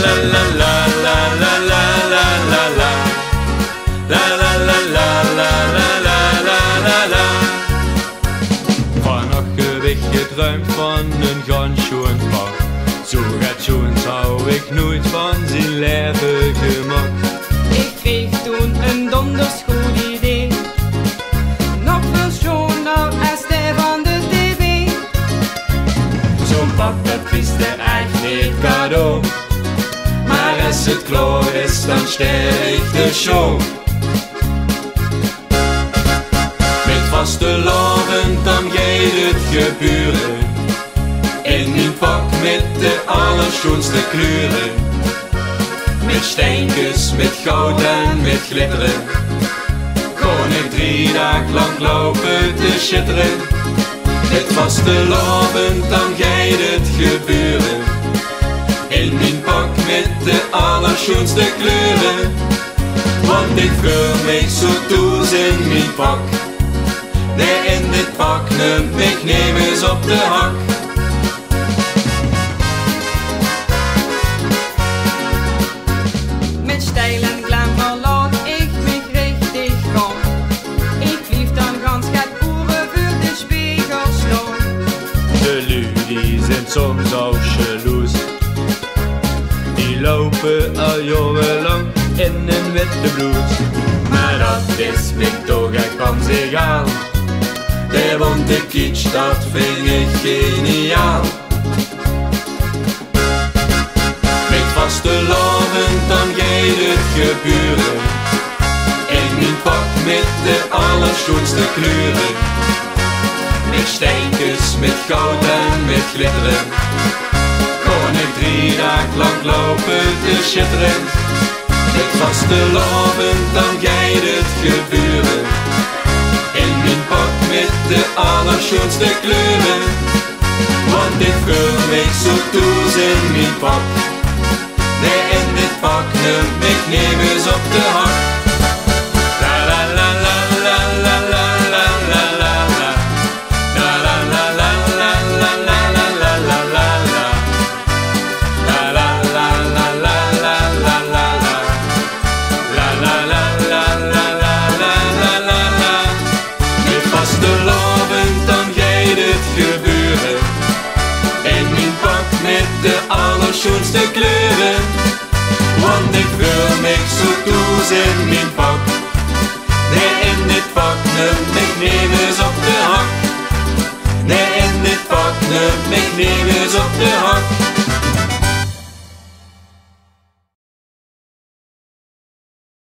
la la la la la la la la la. La la la la la la la la la la. Vannacht heb ik gedroomd van een gandschoenpak. Zo gaat schoen zou ik nooit van zijn leven gemaakt. Ik kreeg toen een donders goed idee. Nog veel schoner als die van de tv. Zo'n pak dat is er echt niet cadeau. Maar als het klaar is dan stel ik de show. Met vaste loven dan gaat het gebeuren. In mijn pak met de allerschoonste kleuren. Met steentjes, met goud en met glitteren. Kon ik 3 dagen lang lopen te schitteren. Met vaste loven dan gaat het gebeuren. In mijn pak met de allerschoonste kleuren. Want ik voel mij zo toes in mijn pak. Nee, in dit pak neemt mij neem eens op de hak. Met stijl en glamour laat ik mich richtig gaan. Ik lief dan gans gaat boeren voor de spiegel staan. De lui die zijn soms ook jaloers. Die lopen al jarenlang in een witte blouse. Maar dat is mij toch echt van zich aan. De bonte kitsch, dat vind ik geniaal. Met vaste loven, dan gaat het gebeuren. In mijn pak met de allerschoonste kleuren. Met steentjes, met goud en met glitteren. Kon ik 3 dagen lang lopen te schitteren. Met vaste loven, dan gaat het gebeuren. In mijn pak met de allerschoonste kleuren. Want ik voel mij zo toes in mijn pak. Nee, in dit pak neemt mij neem eens op de hak. La la la la la la la la la la la. La la la la la la la la la la la la. La la la la la la la la la. La la la la la la la la la la. Met vaste loven dan gaat het gebeuren. In mijn pak met de allerschoonste kleuren. Want ik voel mij zo toes in